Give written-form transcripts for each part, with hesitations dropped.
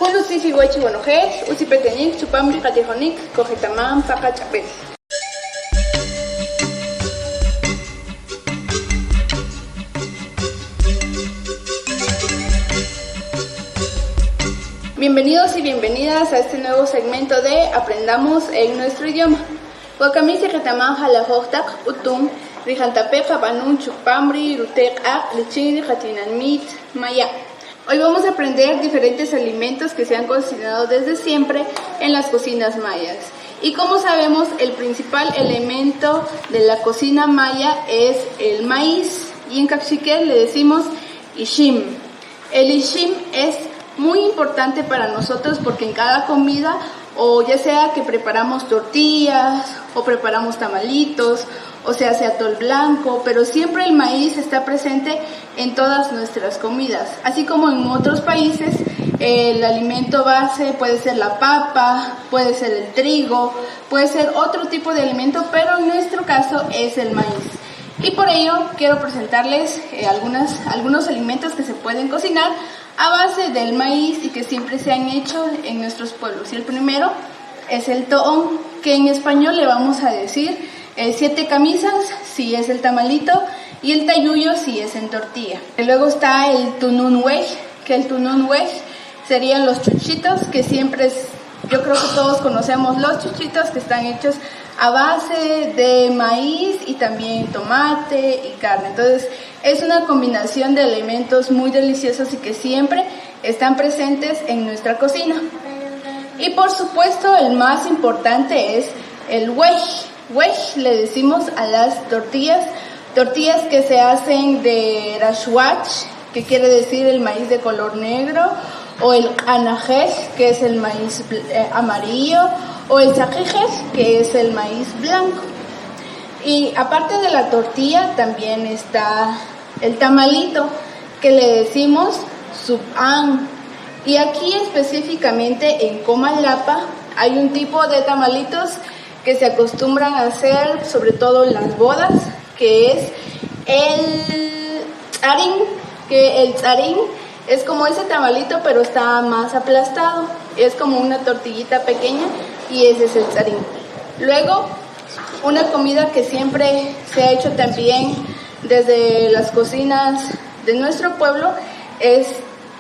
Julu Tifi Huachi Guanojet, Uzipetenik, Chupamri Catijonik, Cogetamán, Pacachapel. Bienvenidos y bienvenidas a este nuevo segmento de Aprendamos en nuestro idioma. Huacamisi Getamán Jalajojtak, Utum, Rijantapeja, Banun, Chupamri, Rutek, Ak, Lichiri, Jatinanmit, Maya. Hoy vamos a aprender diferentes alimentos que se han cocinado desde siempre en las cocinas mayas. Y como sabemos, el principal elemento de la cocina maya es el maíz. Y en caxiquel le decimos ishim. El ishim es muy importante para nosotros porque en cada comida, o ya sea que preparamos tortillas, o preparamos tamalitos, o se hace atol blanco, pero siempre el maíz está presente en todas nuestras comidas. Así como en otros países, el alimento base puede ser la papa, puede ser el trigo, puede ser otro tipo de alimento, pero en nuestro caso es el maíz. Y por ello quiero presentarles algunos alimentos que se pueden cocinar a base del maíz y que siempre se han hecho en nuestros pueblos. Y el primero es el toón, que en español le vamos a decir 7 camisas, si es el tamalito, y el tayuyo, si es en tortilla. Y luego está el tunun wej, que el tunun wej serían los chuchitos, que siempre yo creo que todos conocemos los chuchitos, que están hechos a base de maíz y también tomate y carne. Entonces es una combinación de elementos muy deliciosos y que siempre están presentes en nuestra cocina. Y por supuesto el más importante es el wej. Wej le decimos a las tortillas que se hacen de rashwach, que quiere decir el maíz de color negro, o el anajes, que es el maíz amarillo, o el sajijes, que es el maíz blanco. Y aparte de la tortilla también está el tamalito, que le decimos subán. Y aquí específicamente en Comalapa hay un tipo de tamalitos que se acostumbran a hacer sobre todo en las bodas, que es el tzarín, que el tzarín es como ese tamalito pero está más aplastado, es como una tortillita pequeña y ese es el tzarín. Luego, una comida que siempre se ha hecho también desde las cocinas de nuestro pueblo es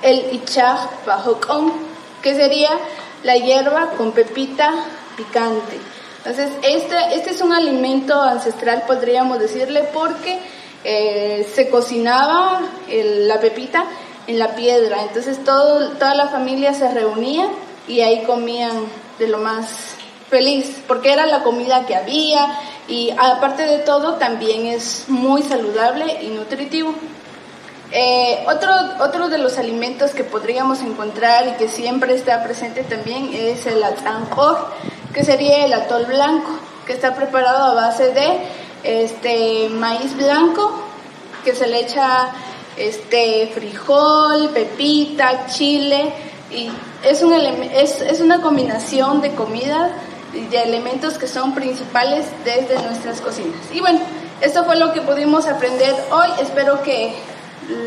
el ichaj bajocón, que sería la hierba con pepita picante. Entonces, este es un alimento ancestral, podríamos decirle, porque se cocinaba la pepita en la piedra. Entonces, toda la familia se reunía y ahí comían de lo más feliz, porque era la comida que había y aparte de todo también es muy saludable y nutritivo. Otro de los alimentos que podríamos encontrar y que siempre está presente también es el atzanjor, que sería el atol blanco, que está preparado a base de maíz blanco, que se le echa frijol, pepita, chile, y es una combinación de comida y de elementos que son principales desde nuestras cocinas. Y bueno, esto fue lo que pudimos aprender hoy. Espero que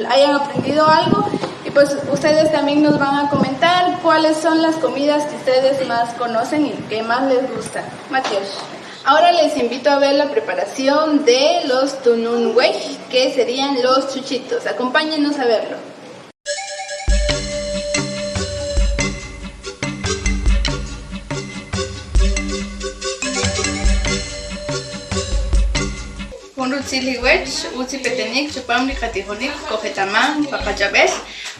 hayan aprendido algo y pues ustedes también nos van a comentar cuáles son las comidas que ustedes más conocen y que más les gustan. Mateos. Ahora les invito a ver la preparación de los tunun wej, que serían los chuchitos. Acompáñenos a verlo. Unrutziliwech, Uzipetenik, Chupamri, Catijonik, Cogetamán, Pacachabes,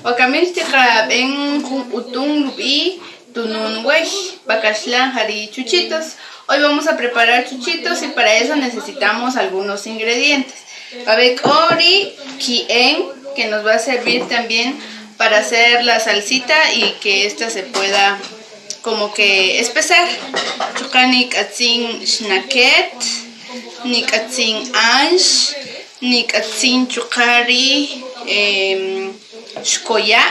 Huacamiltica, Ben, Utun, Lubi, Tunun wej, Bacashlan, Jari, chuchitos. Hoy vamos a preparar chuchitos y para eso necesitamos algunos ingredientes. Babek ori, kien, que nos va a servir también para hacer la salsita y que esta se pueda como que espesar. Chukanik atzin shnaket, nik atzin ansh, nik atzin chukari shkoya,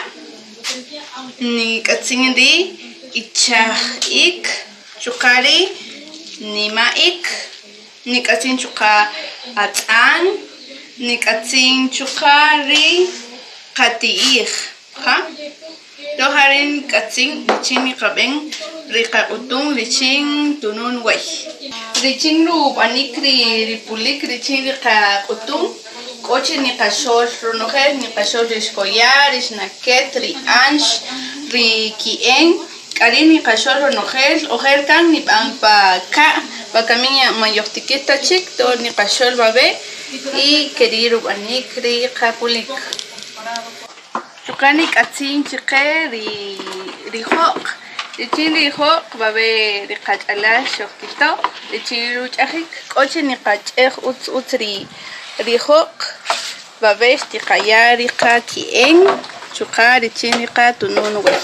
nik atzin ri ichahik, chukari nimaik, nik atzin chuka atzan, nik atzin chukari katiich. Doharen katzin lichin ni kaben rikakutun lichin tunun wey. Lichin ru panikri ripulik lichin rikakutun koche ni kashol runojer ni kashol rishkoyar ishnaket ri ansh ri kien karin ni kashol runojer ojer kan ni pa ka bakaminya mayoktikita chik to ni kashol babe y querido panikri kapulik. Chukani katzin chique rihok, lichin rihok babe rikachala shokito, lichin ruchajik, coche ni kachej utzri rihok babe stikaya rika kien, chuka lichin rika tunun wey.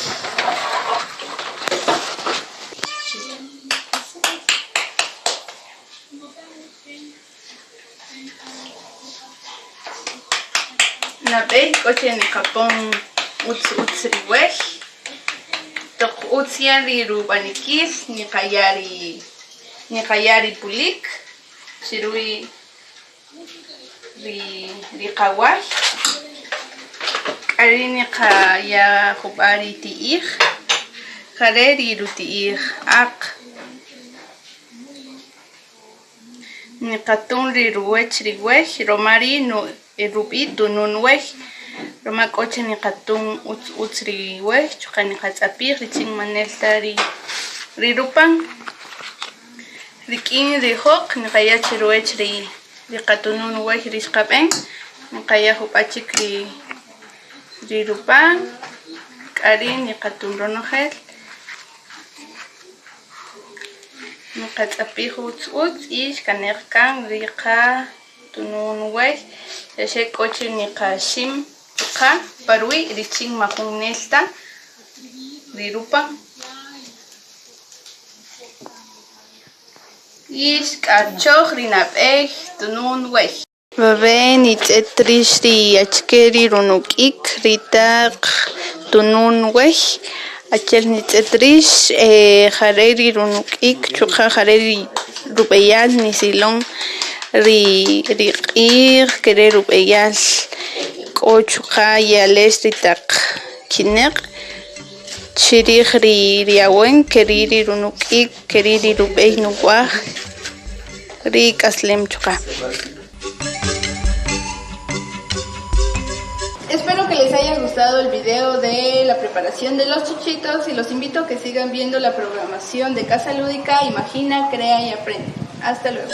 Nabe coche ni kapon utsriweh tok utsiari rubanikis ni kayari pulik shirui ri kawai ari ni kaya hubari tiih kareri rutiih ak ni katun ri ruwech riweh romari no Rubitu nun wey roma coche ni katun utsri wey chuka ni katzapir riching manelta ri rupan rikin rihok ni kaya chiruech ri katunun wey rishkapen ni kaya hupachik ri rupan karin ni katun ronojel ni katzapir utz ish kanerkan rika tunun wey ese coche ni kashim ka parui riching mahun nesta rirupa is kachoch rinapej tunun wey babe ni tsetrish ri achkeri runukik ritak tunun wey achel ni tsetrish jareri runukik chuka jareri rupeyal ni silon riq'ir querer rub'eyal k'uchuqa yales ritak kineq chirij riawen queriri runuk'ik queriri rub'ey nuwaj ri k'aslem chuqa. Espero que les haya gustado el video de la preparación de los chuchitos y los invito a que sigan viendo la programación de Casa Lúdica Imagina, Crea y Aprende. Hasta luego.